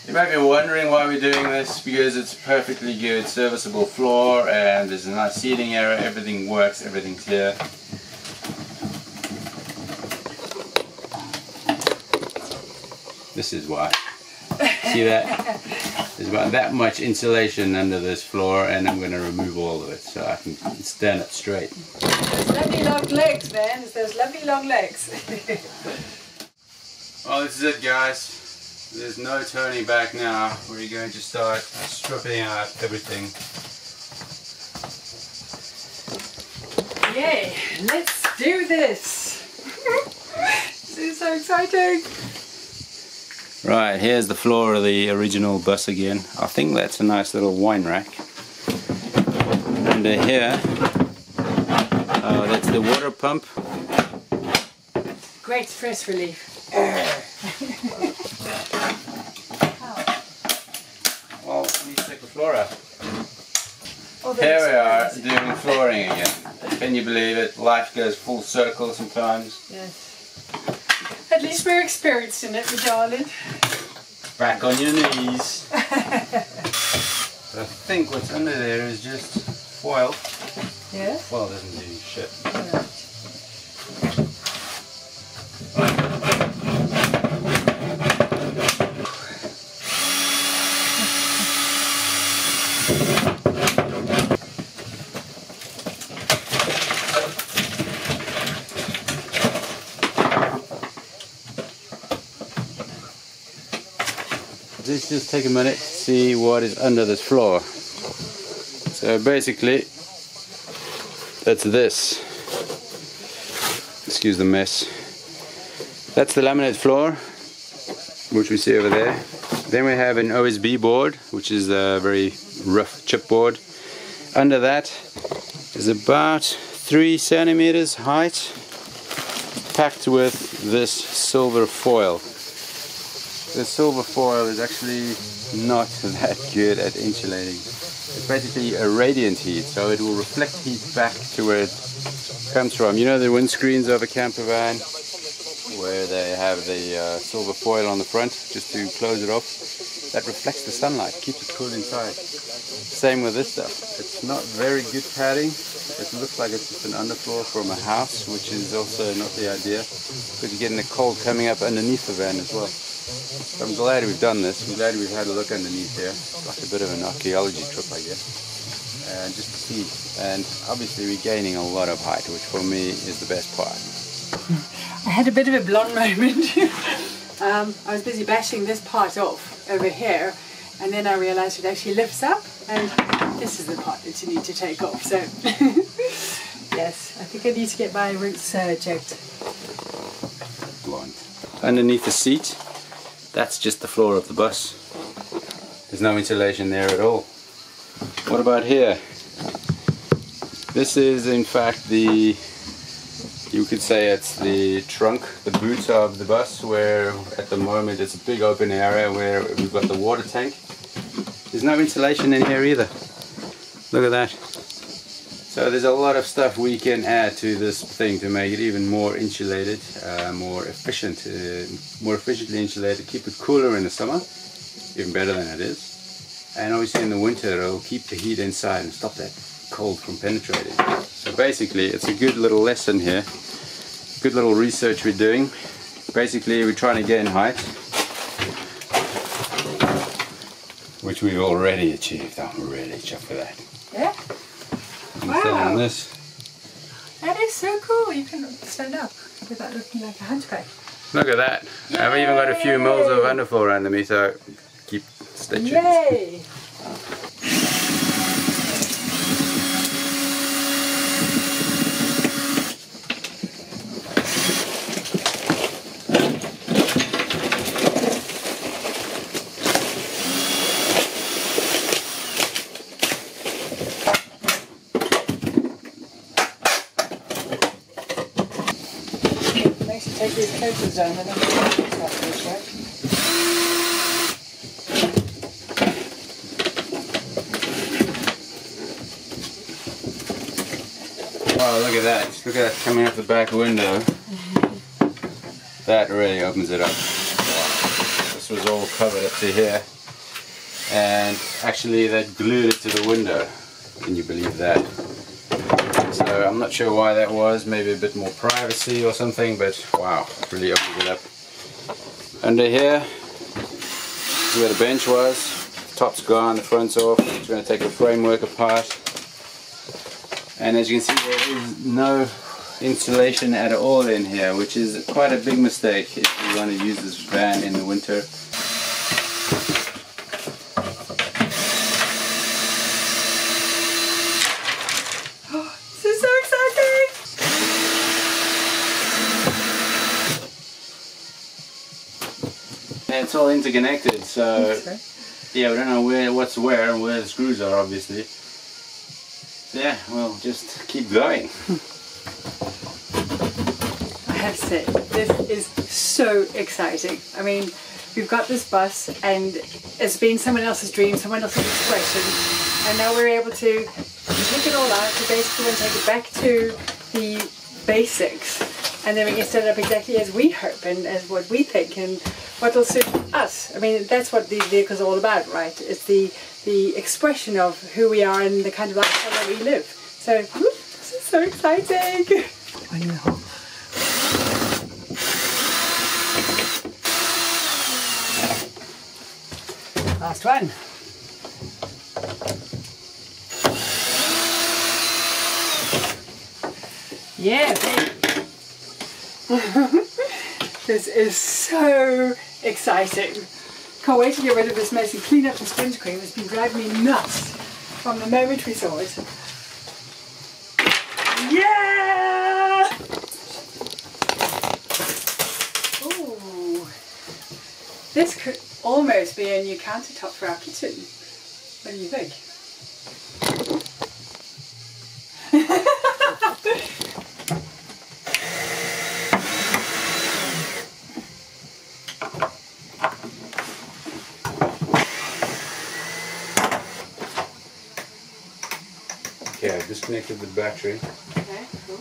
You might be wondering why we're doing this, because it's a perfectly good serviceable floor and there's a nice seating area, everything works, everything's here. This is why. See that? There's about that much insulation under this floor, and I'm going to remove all of it so I can stand up straight. Those lovely long legs, man. It's those lovely long legs. Well, this is it, guys. There's no turning back now. We're going to start stripping out everything. Yay! Let's do this! This is so exciting! Right, here's the floor of the original bus again. I think that's a nice little wine rack. Under here, that's the water pump. Great stress relief. Well, let me take the floor out. Oh, Here we are doing flooring again. Can you believe it? Life goes full circle sometimes. Yes. At least we're experienced in it, my darling. Back on your knees. I think what's under there is just foil. Yeah? Foil doesn't do shit. Yeah. Let's just take a minute to see what is under this floor. So basically, that's this. Excuse the mess. That's the laminate floor, which we see over there. Then we have an OSB board, which is a very rough chipboard. Under that is about 3 centimeters height, packed with this silver foil. The silver foil is actually not that good at insulating. It's basically a radiant heat, so it will reflect heat back to where it comes from. You know the windscreens of a camper van, where they have the silver foil on the front, just to close it off? That reflects the sunlight, keeps it cool inside. Same with this stuff. It's not very good padding. It looks like it's just an underfloor from a house, which is also not the idea, because you're getting the cold coming up underneath the van as well. So I'm glad we've done this. I'm glad we've had a look underneath here. It's like a bit of an archaeology trip, I guess. And just to see. And obviously we're gaining a lot of height, which for me is the best part. I had a bit of a blonde moment. I was busy bashing this part off over here, and then I realised it actually lifts up, and this is the part that you need to take off. So yes, I think I need to get my roots checked. Blonde. Underneath the seat, that's just the floor of the bus. There's no insulation there at all. What about here? This is in fact the, you could say it's the trunk, the boot of the bus, where at the moment it's a big open area where we've got the water tank. There's no insulation in here either. Look at that. So there's a lot of stuff we can add to this thing to make it even more insulated, more efficiently insulated, keep it cooler in the summer, even better than it is. And obviously in the winter it'll keep the heat inside and stop that cold from penetrating. So basically it's a good little lesson here, good little research we're doing. Basically we're trying to gain height, which we've already achieved. I'm really chuffed with that. Yeah? Wow. On this. That is so cool. You can stand up without looking like a hunchback. Look at that. Yay! I've even got a few mils of underfloor under me, so keep stitching. Yay! Take these coasters down and then we'll this, right? Wow, look at that. Look at that coming out the back window. That really opens it up. Wow. This was all covered up to here. and actually they glued it to the window. Can you believe that? So I'm not sure why that was, maybe a bit more privacy or something, but wow, really opened it up. Under here, where the bench was, top's gone, the front's off. It's going to take the framework apart. And as you can see, there is no insulation at all in here, which is quite a big mistake if you want to use this van in the winter. This is so exciting! And it's all interconnected, so yeah, we don't know what's where and where the screws are, obviously. So yeah, we'll just keep going. I have to say, this is so exciting. I mean, we've got this bus and it's been someone else's dream, someone else's expression, and now we're able to take it all out, to basically take it back to the basics, and then we can set it up exactly as we hope and as what we think and what will suit us. I mean, that's what these vehicles are all about, right? It's the expression of who we are and the kind of lifestyle that we live. So, this is so exciting! Last one. Yeah, baby. This is so exciting. Can't wait to get rid of this mess and clean up this windscreen. It's been driving me nuts from the moment we saw it. Yeah! Ooh. This could almost be a new countertop for our kitchen. What do you think? Okay, I've disconnected the battery. Okay, cool.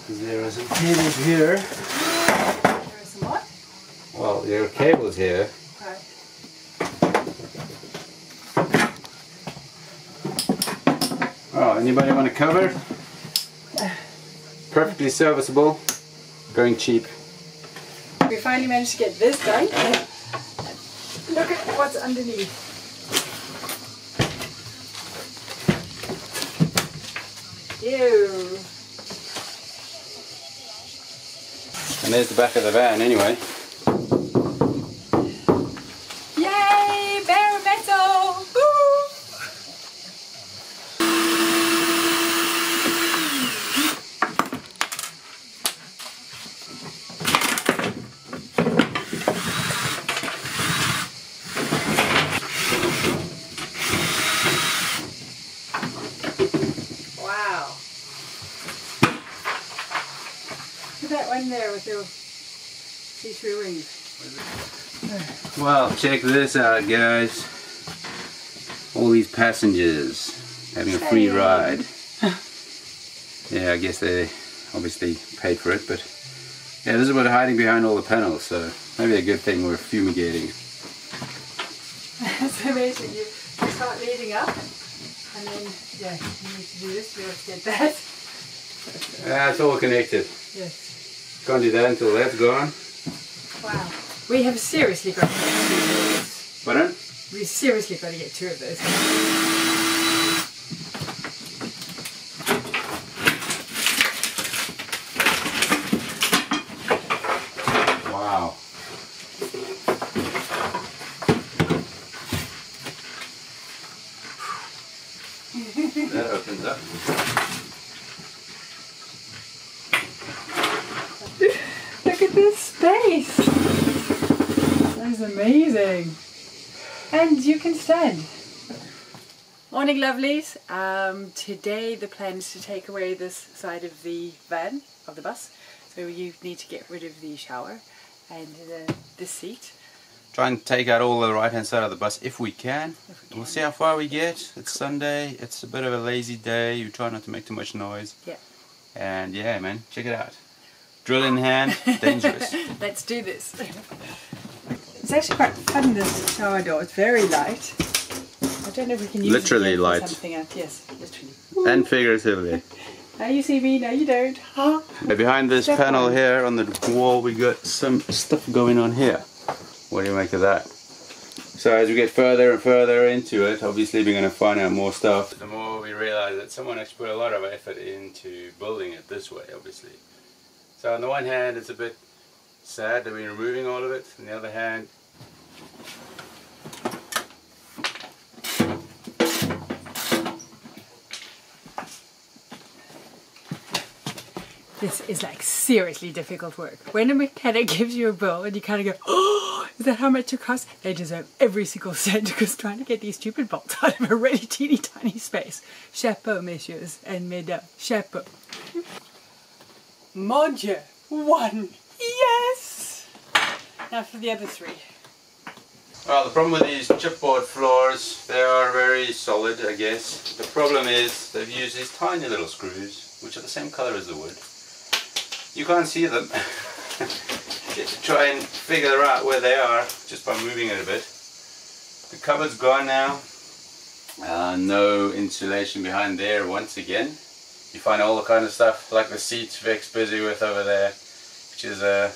There are some cables here. There is some what? Well, there are cables here. Okay. Oh, anybody want a cover? Perfectly serviceable. Going cheap. We finally managed to get this done. Look at what's underneath. Ew. And there's the back of the van anyway. Yay! Bare metal! Woo! Wow. Look at that one there with the see-through wings. Well, check this out, guys. All these passengers having a free ride. Yeah, I guess they obviously paid for it, but yeah, this is what hiding behind all the panels, so maybe a good thing we're fumigating. It's amazing. You start leading up, and then, yeah, you need to do this, you have to get that. Yeah, it's all connected. Yes. Can't do that until that's gone. Wow. We have seriously got to get 2 of those. Pardon? We've seriously got to get 2 of those. Wow. That opens up. Look at this space. That is amazing. And you can stand. Morning, lovelies. Today the plan is to take away this side of the van, of the bus. So you need to get rid of the shower and this seat. Try and take out all the right hand side of the bus if we can. We'll see how far we get. It's Sunday, it's a bit of a lazy day. You try not to make too much noise. Yeah. And yeah, man, check it out. Drill in hand, dangerous. Let's do this. It's actually quite fun, this shower door. It's very light. I don't know if we can use literally it for light. something else. Yes, literally. And figuratively. Now you see me, now you don't. Huh? Behind this Step panel one. here on the wall, we got some stuff going on here. What do you make of that? So as we get further and further into it, obviously we're going to find out more stuff. The more we realize that someone actually put a lot of effort into building it this way, obviously. So on the one hand, it's a bit sad that we're removing all of it. On the other hand, This is like seriously difficult work. When a mechanic gives you a bill and you kind of go, oh, is that how much it costs? They deserve every single cent, because trying to get these stupid bolts out of a really teeny tiny space. Chapeau, messieurs and mesdames. Chapeau. Mon Dieu. 1. Yes! Now for the other 3. well, the problem with these chipboard floors, they are very solid, I guess. The problem is they've used these tiny little screws, which are the same color as the wood. You can't see them. You have to try and figure out where they are just by moving it a bit. The cupboard's gone now. No insulation behind there once again. You find all the kind of stuff like the seats Vic's busy with over there, which is a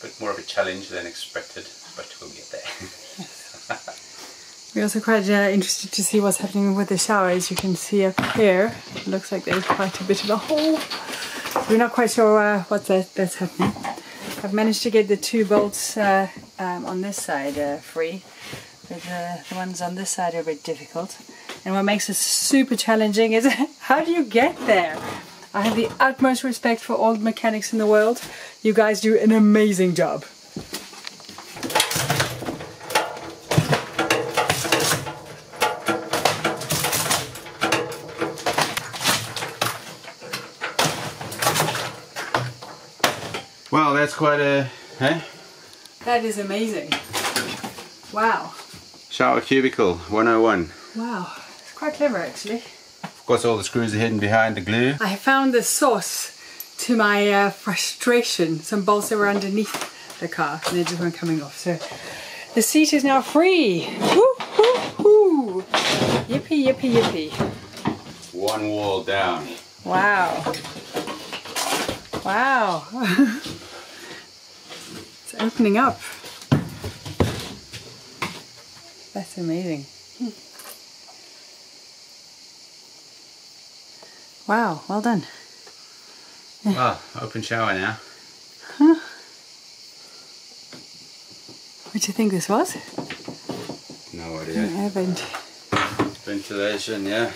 bit more of a challenge than expected, but we'll get there. We're also quite interested to see what's happening with the shower. As you can see up here, it looks like there's quite a bit of a hole. We're not quite sure that's happening. I've managed to get the 2 bolts on this side free, but the ones on this side are a bit difficult. And what makes it super challenging is how do you get there? I have the utmost respect for all the mechanics in the world. You guys do an amazing job. Well, that's quite a... That is amazing. Wow. Shower cubicle 101. Wow. It's quite clever actually. Of course, all the screws are hidden behind the glue. I found the source to my frustration. Some bolts that were underneath the car and they just weren't coming off. So the seat is now free. Woo, woo, woo. Yippee, yippee, yippee. One wall down. Wow. Wow. It's opening up. That's amazing. Wow, well done. Well, open shower now. Huh? What do you think this was? No idea. Ventilation, yeah.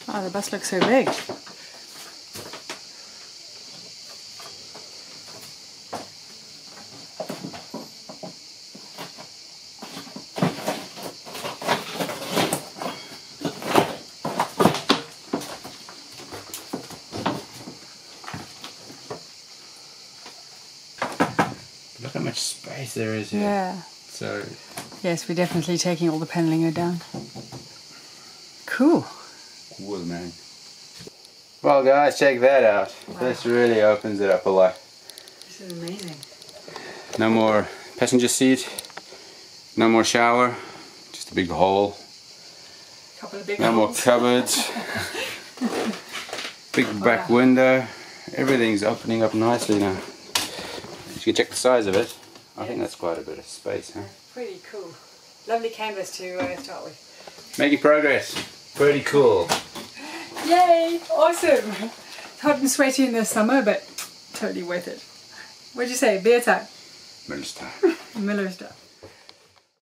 Oh, the bus looks so big. Look how much space there is here. Yeah. So. Yes, we're definitely taking all the paneling down. Cool. Cool, man. Well, guys, check that out. Wow. This really opens it up a lot. This is amazing. No more passenger seat. No more shower. Just a big hole. Couple of big no holes. More cupboards. Big back window. Everything's opening up nicely now. You can check the size of it. I think that's quite a bit of space, huh? Pretty cool. Lovely canvas to start with. Making progress. Pretty cool. Yay! Awesome! It's hot and sweaty in the summer, but totally worth it. What'd you say? Beer time? Miller's time. Miller's time.